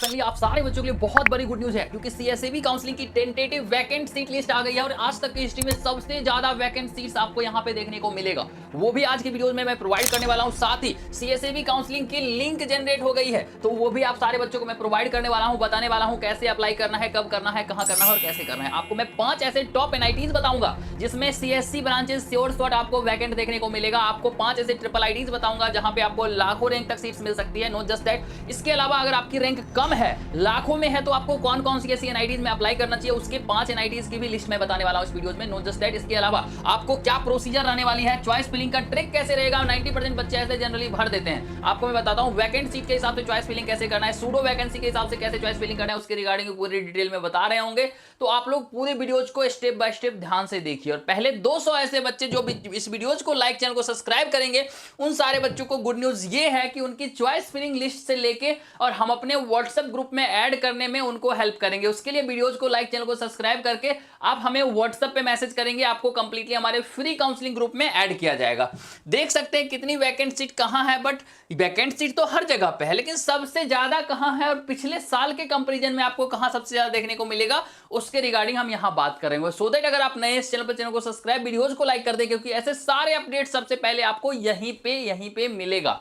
Personally आप सारे बच्चों के लिए बहुत बड़ी गुड न्यूज है, क्योंकि सीएसएबी काउंसलिंग की टेंटेटिव वैकेंट सीट लिस्ट आ गई है और आज तक की हिस्ट्री में सबसे ज्यादा वैकेंट सीट्स आपको यहाँ पे देखने को मिलेगा। वो भी आज की वीडियो में मैं प्रोवाइड करने वाला हूँ। साथ ही सीएसएबी काउंसलिंग की लिंक जनरेट हो गई है, तो वो भी आप सारे बच्चों को मैं प्रोवाइड करने वाला हूँ, बताने वाला हूँ कैसे अप्लाई करना है, कब करना है, कहाँ करना है और कैसे करना है। आपको मैं 5 ऐसे टॉप एनआईटीज बताऊंगा जिसमें सीएससी ब्रांचेस श्योर शॉट आपको वैकेंट देखने को मिलेगा। आपको 5 ऐसे ट्रिपल आईडीज बताऊंगा जहां पे आपको लाखों रैंक तक सीट्स मिल सकती है। नॉट जस्ट दैट, इसके अलावा अगर आपकी रैंक कम है, लाखों में है, तो आपको कौन कौन सी ऐसी एनआईटीज में अप्लाई करना चाहिए, उसके 5 एनआईटीज की भी लिस्ट में बताने वाला हूं इस वीडियो में। नॉट जस्ट दैट, इसके अलावा आपको क्या प्रोसीजर रहने वाली है, चॉइस फिलिंग का ट्रिक कैसे रहेगा। 90% बच्चे ऐसे जनरली भर देते हैं। आपको मैं बताता हूं वैकेंट सीट के हिसाब से चॉइस फिलिंग कैसे करना है, सूडो वैकेंसी के हिसाब से कैसे चॉइस फिलिंग करना है, उसके रिगार्डिंग पूरी डिटेल में बता रहे होंगे। तो आप लोग पूरे वीडियोज को स्टेप बाय स्टेप ध्यान से देखिए और पहले 200 ऐसे बच्चे जो भी इस वीडियोज को लाइक, चैनल को सब्सक्राइब करेंगे, उन सारे बच्चों को गुड न्यूज ये है कि उनकी चॉइस फिलिंग लिस्ट से लेके और हम अपने व्हाट्सएप ग्रुप में ऐड करने में उनको हेल्प करेंगे। उसके लिए वीडियोज को लाइक, चैनल को सब्सक्राइब करके आप हमें व्हाट्सएप पे मैसेज करेंगे, आपको कंप्लीटली हमारे फ्री काउंसलिंग ग्रुप में ऐड किया जाएगा। देख सकते हैं कितनी वैकेंट सीट कहां है, बट वैकेंट सीट तो हर जगह पे है, लेकिन सबसे ज्यादा कहां है और पिछले साल के कंपेरिजन में आपको कहां सबसे ज्यादा देखने को मिलेगा, उसके रिगार्डिंग हम यहां बात करेंगे। सो दैट अगर आप नए इस चैनल पर, चैनल को सब्सक्राइब, वीडियोज को लाइक कर दें, क्योंकि ऐसे सारे अपडेट सबसे पहले आपको यहीं पे मिलेगा।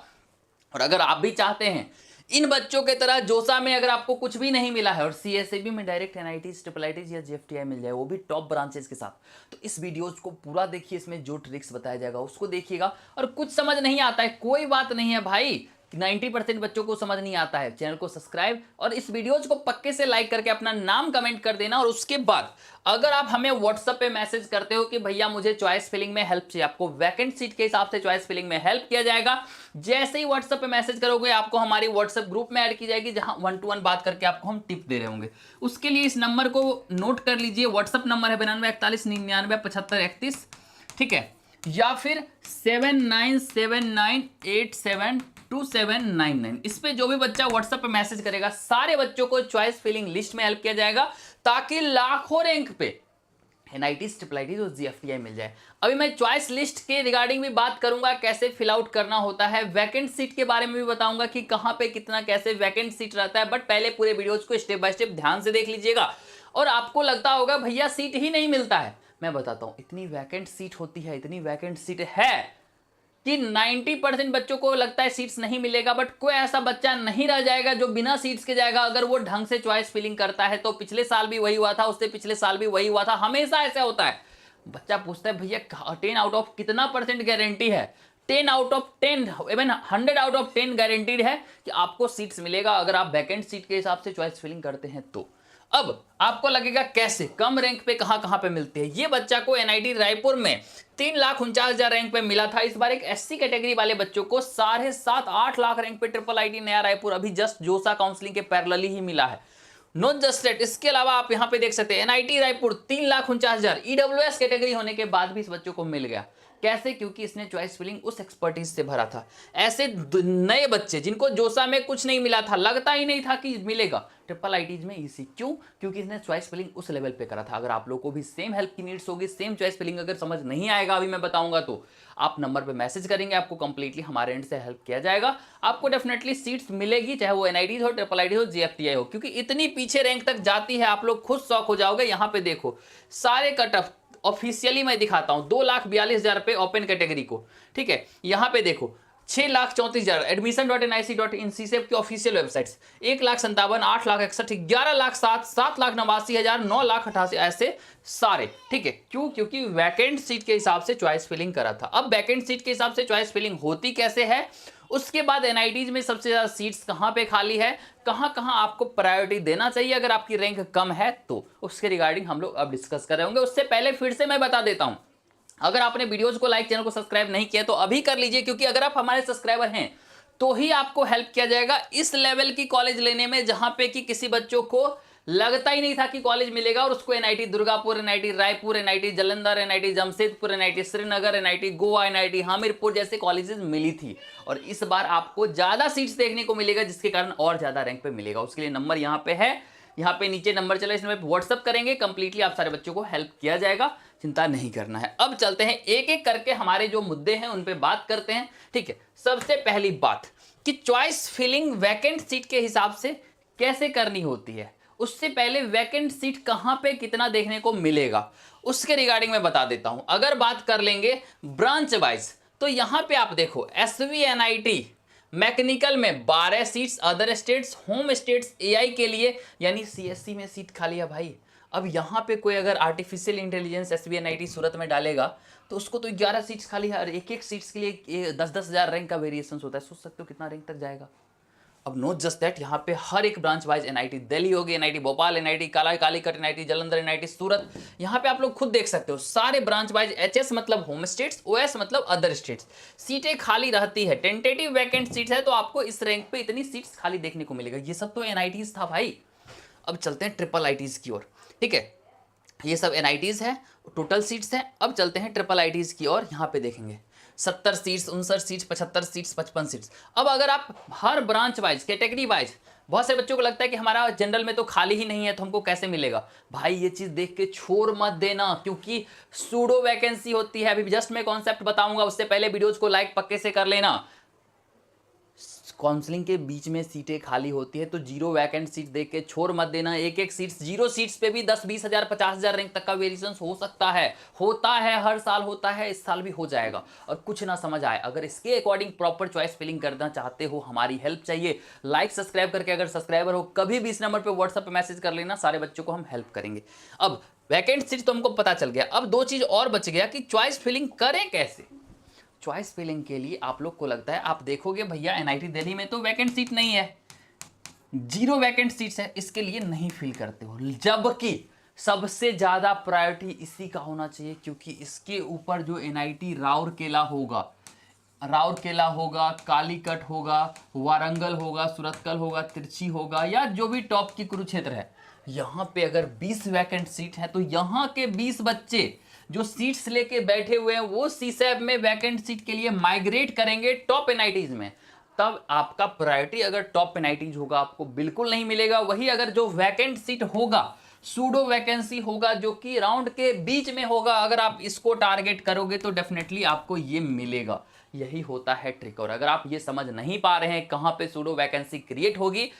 और अगर आप भी चाहते हैं इन बच्चों के तरह जोसा में अगर आपको कुछ भी नहीं मिला है और सीएसएबी में डायरेक्ट एनआईटीज, ट्रिपल आईटीज या जेएफटीआई मिल जाए, वो भी टॉप ब्रांचेस के साथ, तो इस वीडियोज को पूरा देखिए। इसमें जो ट्रिक्स बताया जाएगा उसको देखिएगा। और कुछ समझ नहीं आता है, कोई बात नहीं है भाई, 90% बच्चों को समझ नहीं आता है। चैनल को सब्सक्राइब और इस वीडियोज को पक्के से लाइक करके अपना नाम कमेंट कर देना। और उसके बाद अगर आप हमें व्हाट्सएप पे मैसेज करते हो कि भैया मुझे चॉइस फिलिंग में हेल्प चाहिए, आपको वैकेंट सीट के हिसाब से चॉइस फिलिंग में हेल्प किया जाएगा। जैसे ही व्हाट्सएप पे मैसेज करोगे, आपको हमारी व्हाट्सएप ग्रुप में ऐड की जाएगी, जहां 1 to 1 बात करके आपको हम टिप दे रहे होंगे। उसके लिए इस नंबर को नोट कर लीजिए। व्हाट्सएप नंबर है 9241997531, ठीक है, या फिर 7979872799। इस पे जो भी बच्चा व्हाट्सएप पे मैसेज करेगा, सारे बच्चों को चॉइस फिलिंग लिस्ट में हेल्प किया जाएगा, ताकि लाखों रैंक पे एनआईटीज, ट्रिपल आईटीज और जीएफटीआई मिल जाए। अभी मैं चॉइस लिस्ट के रिगार्डिंग भी बात करूंगा, कैसे फिल आउट करना होता है। वैकेंट सीट के बारे में भी बताऊंगा कि कहां पे कितना कैसे वैकेंट सीट रहता है। बट पहले पूरे वीडियोज को स्टेप बाय स्टेप ध्यान से देख लीजिएगा। और आपको लगता होगा भैया सीट ही नहीं मिलता है, मैं बताता हूं, इतनी वैकेंट सीट होती है, इतनी वैकेंट सीट है कि 90% बच्चों को लगता है सीट्स नहीं मिलेगा, बट कोई ऐसा बच्चा नहीं रह जाएगा जो बिना सीट्स के जाएगा, अगर वो ढंग से चॉइस फिलिंग करता है। तो पिछले साल भी वही हुआ था, उससे पिछले साल भी वही हुआ था, हमेशा ऐसा होता है। बच्चा पूछता है भैया 10 आउट ऑफ कितना % गारंटी है? 10 out of 10, even 100 out of 10 guaranteed है कि आपको सीट्स मिलेगा, अगर आप वैकेंट सीट के हिसाब से चॉइस फिलिंग करते हैं तो। अब आपको लगेगा कैसे, कम रैंक पे कहां पे मिलती है। ये बच्चा को एनआईटी रायपुर में 3,49,000 रैंक पे मिला था। इस बार एक एससी कैटेगरी वाले बच्चों को 7.5-8 लाख रैंक पे ट्रिपल आईटी नया रायपुर अभी जस्ट जोसा काउंसलिंग के पैरेलली ही मिला है। नॉट जस्ट दैट, इसके अलावा आप यहां पे देख सकते हैं एनआईटी रायपुर 3,49,000 ईडब्ल्यूएस कैटेगरी होने के बाद भी इस बच्चों को मिल गया। कैसे? क्योंकि इसने चॉइस फिलिंग उस एक्सपर्टीज से भरा था। ऐसे नए बच्चे जिनको जोसा में कुछ नहीं मिला था, लगता ही नहीं था कि मिलेगा, ट्रिपल आईटीज में इजी। क्यों? क्योंकि इसने चॉइस फिलिंग उस लेवल पे करा था। अगर आप लोगों को भी सेम हेल्प की नीड्स होगी, सेम चॉइस फिलिंग अगर समझ नहीं आएगा अभी मैं बताऊंगा, तो आप नंबर पे मैसेज करेंगे, आपको कंप्लीटली हमारे एंड से हेल्प किया जाएगा। आपको डेफिनेटली सीट्स मिलेगी, चाहे वो एनआईटीज हो, ट्रिपल आईटी हो, जीएफटीआई हो, क्योंकि इतनी पीछे रैंक तक जाती है, आप लोग खुद शॉक हो जाओगे। यहाँ पे देखो सारे कट ऑफ ऑफिशियली मैं दिखाता हूं, 2,42,000 पे ओपन कैटेगरी को, ठीक है। यहां पे देखो 6,34,000 admission.nic.in सीसेप की ऑफिशियल वेबसाइट्स, 1,57,000, 8,61,000, 11,07,000, 7,89,000, 9,88,000, ऐसे सारे, ठीक है। क्यों? क्योंकि वैकेंट सीट के हिसाब से चॉइस फिलिंग करा था। अब वैकेंट सीट के हिसाब से चॉइस फिलिंग होती कैसे है, उसके बाद एनआईटीज में सबसे ज्यादा सीट्स कहां पे खाली है, कहां कहां आपको प्रायोरिटी देना चाहिए अगर आपकी रैंक कम है, तो उसके रिगार्डिंग हम लोग अब डिस्कस कर रहे होंगे। उससे पहले फिर से मैं बता देता हूं, अगर आपने वीडियोस को लाइक, चैनल को सब्सक्राइब नहीं किया तो अभी कर लीजिए, क्योंकि अगर आप हमारे सब्सक्राइबर हैं तो ही आपको हेल्प किया जाएगा इस लेवल की कॉलेज लेने में, जहां पे कि किसी बच्चों को लगता ही नहीं था कि कॉलेज मिलेगा, और उसको NIT Durgapur, NIT Raipur, NIT Jalandhar, NIT Jamshedpur, NIT Srinagar, NIT Goa, NIT Hamirpur जैसे कॉलेजेस मिली थी। और इस बार आपको ज्यादा सीट्स देखने को मिलेगा, जिसके कारण और ज्यादा रैंक पे मिलेगा। उसके लिए नंबर यहाँ पे है, यहाँ पे नीचे नंबर चला, इसमें व्हाट्सअप करेंगे, कंप्लीटली आप सारे बच्चों को हेल्प किया जाएगा, चिंता नहीं करना है। अब चलते हैं एक एक करके हमारे जो मुद्दे हैं उन पे बात करते हैं, ठीक है। सबसे पहली बात कि चॉइस फिलिंग वैकेंट सीट के हिसाब से कैसे करनी होती है, उससे पहले वैकेंट सीट कहां पे कितना देखने को मिलेगा उसके रिगार्डिंग मैं बता देता हूं। अगर बात कर लेंगे ब्रांच वाइज, तो यहां पे आप देखो SVNIT मैकेनिकल में 12 seats, other states, home states AI के लिए यानी CSC में सीट खाली है भाई। अब यहाँ पे कोई अगर आर्टिफिशियल इंटेलिजेंस SVNIT सूरत में डालेगा तो उसको तो 11 सीट्स खाली है और एक एक सीट्स के लिए 10-10 हज़ार रैंक का वेरिएशन होता है। सोच सकते हो कितना रैंक तक जाएगा। अब नोट जस्ट दैट, यहाँ पे हर एक ब्रांच वाइज NIT दिल्ली होगी, NIT Bhopal, NIT Calicut, NIT Jalandhar, NIT सूरत, यहाँ पे आप लोग खुद देख सकते हो सारे ब्रांच वाइज HS मतलब होम स्टेट्स, OS मतलब अदर स्टेट्स, सीटें खाली रहती है। टेंटेटिव वैकेंट सीट्स है तो आपको इस रैंक पे इतनी सीट्स खाली देखने को मिलेगा। ये सब तो NITs था भाई। अब चलते हैं ट्रिपल ITs की ओर, ठीक है। ये सब NITs है, टोटल सीट्स हैं। अब चलते हैं ट्रिपल ITs की ओर। यहाँ पे देखेंगे 70 सीट्स, 59 सीट्स, 75 सीट्स, 55 सीट्स। अब अगर आप हर ब्रांच वाइज, कैटेगरी वाइज, बहुत से बच्चों को लगता है कि हमारा जनरल में तो खाली ही नहीं है तो हमको कैसे मिलेगा। भाई ये चीज देख के छोड़ मत देना, क्योंकि सूडो वैकेंसी होती है। अभी जस्ट मैं कॉन्सेप्ट बताऊंगा, उससे पहले वीडियोज को लाइक पक्के से कर लेना। काउंसलिंग के बीच में सीटें खाली होती है तो जीरो वैकेंट सीट देख के छोड़ मत देना। एक एक सीट्स, जीरो सीट्स पे भी 10-20 हज़ार 50 हज़ार रैंक तक का वेरिएशन हो सकता है, होता है, हर साल होता है, इस साल भी हो जाएगा। और कुछ ना समझ आए, अगर इसके अकॉर्डिंग प्रॉपर चॉइस फिलिंग करना चाहते हो, हमारी हेल्प चाहिए, लाइक सब्सक्राइब करके, अगर सब्सक्राइबर हो कभी भी इस नंबर पर व्हाट्सएप पर मैसेज कर लेना, सारे बच्चों को हम हेल्प करेंगे। अब वैकेंट सीट तो हमको पता चल गया, अब दो चीज और बच गया कि चॉइस फिलिंग करें कैसे। चॉइस फिलिंग के लिए आप लोग को लगता है, आप देखोगे भैया NIT दिल्ली में तो वैकेंट सीट नहीं है, जीरो वैकेंट सीट्स है, इसके लिए नहीं फिल करते हो। जबकि सबसे ज्यादा प्रायोरिटी इसी का होना चाहिए, क्योंकि इसके ऊपर जो NIT राउरकेला होगा, कालीकट होगा, वारंगल होगा, सूरतकल होगा, तिरछी होगा, या जो भी टॉप की कुरुक्षेत्र है, यहाँ पे अगर 20 वैकेंट सीट है तो यहाँ के 20 बच्चे जो सीट्स लेके बैठे हुए हैं वो CSAB में वैकेंट सीट के लिए माइग्रेट करेंगे टॉप NITs में। तब आपका प्रायोरिटी अगर टॉप NITs होगा आपको बिल्कुल नहीं मिलेगा। वही अगर जो वैकेंट सीट होगा, सूडो वैकेंसी होगा, जो कि राउंड के बीच में होगा, अगर आप इसको टारगेट करोगे तो डेफिनेटली आपको ये मिलेगा। यही होता है ट्रिक। और अगर आप ये समझ नहीं पा रहे हैं कहां पे सूडो वैकेंसी क्रिएट होगी,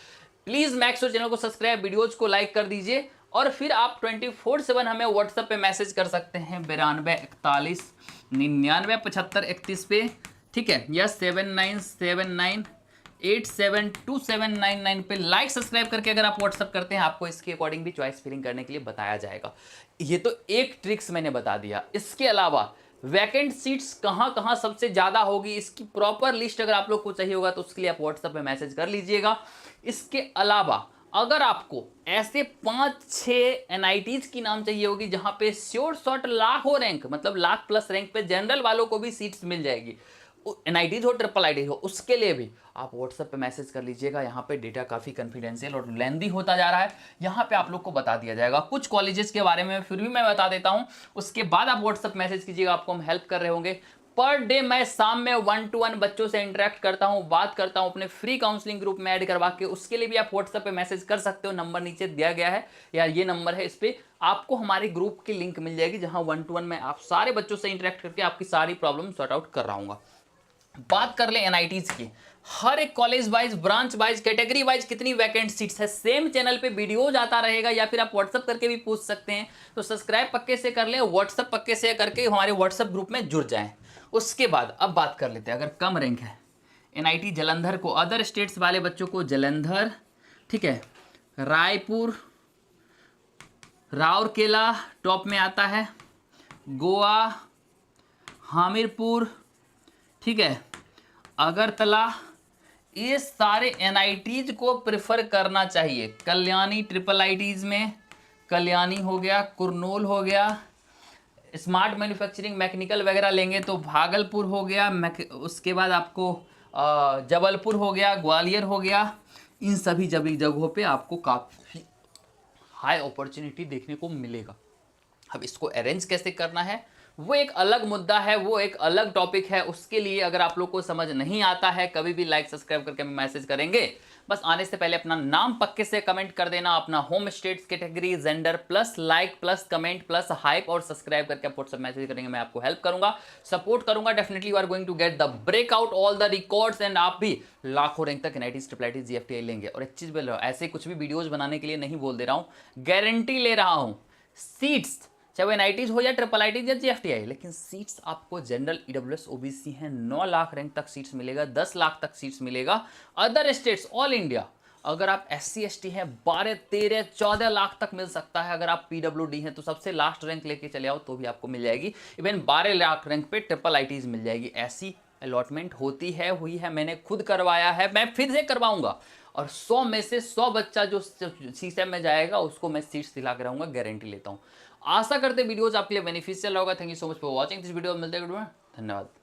प्लीज मैक्सो चैनल को सब्सक्राइब, वीडियोज को लाइक कर दीजिए। और फिर आप 24/7 हमें व्हाट्सएप पे मैसेज कर सकते हैं 9241997531 पे, ठीक है, या 7979872799 पे लाइक सब्सक्राइब करके अगर आप व्हाट्सएप करते हैं, आपको इसके अकॉर्डिंग भी चॉइस फिलिंग करने के लिए बताया जाएगा। ये तो एक ट्रिक्स मैंने बता दिया। इसके अलावा वैकेंट सीट्स कहाँ कहाँ सबसे ज़्यादा होगी, इसकी प्रॉपर लिस्ट अगर आप लोग को चाहिए होगा तो उसके लिए आप व्हाट्सएप पे मैसेज कर लीजिएगा। इसके अलावा अगर आपको ऐसे 5-6 NITs की नाम चाहिए होगी जहां पे श्योर शॉट लाखों रैंक, मतलब लाख प्लस रैंक पे जनरल वालों को भी सीट्स मिल जाएगी, NITs हो, ट्रिपल ITs हो, उसके लिए भी आप व्हाट्सएप पे मैसेज कर लीजिएगा। यहाँ पे डेटा काफ़ी कॉन्फिडेंशियल और लेंदी होता जा रहा है, यहाँ पे आप लोग को बता दिया जाएगा। कुछ कॉलेजेस के बारे में फिर भी मैं बता देता हूँ, उसके बाद आप व्हाट्सएप मैसेज कीजिएगा, आपको हम हेल्प कर रहे होंगे। पर डे मैं शाम में 1-to-1 बच्चों से इंटरेक्ट करता हूं, बात करता हूं, अपने फ्री काउंसलिंग ग्रुप में ऐड करवा के। उसके लिए भी आप व्हाट्सएप पे मैसेज कर सकते हो, नंबर नीचे दिया गया है या ये नंबर है, इस पे आपको हमारे ग्रुप की लिंक मिल जाएगी, जहां 1-to-1 में आप सारे बच्चों से इंटरेक्ट करके आपकी सारी प्रॉब्लम सॉर्ट आउट कर रहा हूँ। बात कर ले NITs की, हर एक college wise, branch wise, category wise कितनी वैकेंट सीट्स है, सेम चैनल पे वीडियोज आता रहेगा, या फिर आप व्हाट्सएप करके भी पूछ सकते हैं। तो सब्सक्राइब पक्के से कर लें, व्हाट्सएप पक्के से करके हमारे व्हाट्सएप ग्रुप में जुड़ जाएं। उसके बाद अब बात कर लेते हैं, अगर कम रैंक है NIT जालंधर को, अदर स्टेट्स वाले बच्चों को जालंधर, ठीक है, रायपुर, राउरकेला टॉप में आता है, गोवा, हमीरपुर, ठीक है, अगरतला, ये सारे NITs को प्रेफर करना चाहिए। कल्याणी ट्रिपल ITs में कल्याणी हो गया, कुरनूल हो गया, स्मार्ट मैन्युफैक्चरिंग मैकेनिकल वगैरह लेंगे तो भागलपुर हो गया, उसके बाद आपको जबलपुर हो गया, ग्वालियर हो गया। इन सभी जगहों पे आपको काफ़ी हाई अपॉर्चुनिटी देखने को मिलेगा। अब इसको अरेंज कैसे करना है वो एक अलग मुद्दा है, वो एक अलग टॉपिक है। उसके लिए अगर आप लोग को समझ नहीं आता है, कभी भी लाइक सब्सक्राइब करके मैसेज करेंगे, बस आने से पहले अपना नाम पक्के से कमेंट कर देना, अपना home states, category, gender, plus like, plus comment, plus hype और सब्सक्राइब करके आप व्हाट्सएप मैसेज करेंगे, मैं आपको हेल्प करूंगा, सपोर्ट करूंगा। Definitely you are going to get the breakout all the records and आप भी लाखों रैंक तक NITs IIITs GFTI लेंगे। और एक चीज बोल रहा हूँ, ऐसे कुछ भी वीडियोज बनाने के लिए नहीं बोल दे रहा हूँ, गारंटी ले रहा हूँ, सीट्स चाहे वो NITs हो या IIITs या GFTI, लेकिन सीट्स आपको जनरल, EWS, OBC हैं 9 लाख रैंक तक सीट्स मिलेगा, 10 लाख तक सीट्स मिलेगा। अदर स्टेट्स ऑल इंडिया अगर आप SC ST हैं 12 13 14 लाख तक मिल सकता है। अगर आप PWD हैं तो सबसे लास्ट रैंक लेके चले आओ तो भी आपको मिल जाएगी। इवन 12 लाख रैंक पे IIITs मिल जाएगी। ऐसी अलॉटमेंट होती है, हुई है, मैंने खुद करवाया है, मैं फिर से करवाऊंगा। और 100 में से 100 बच्चा जो CSEM में जाएगा उसको मैं सीट्स दिला कर रहूंगा, गारंटी लेता हूं। आशा करते वीडियोस आपके लिए बेनिफिशियल होगा। Thank you so much for watching this video. मिलते हैं, धन्यवाद।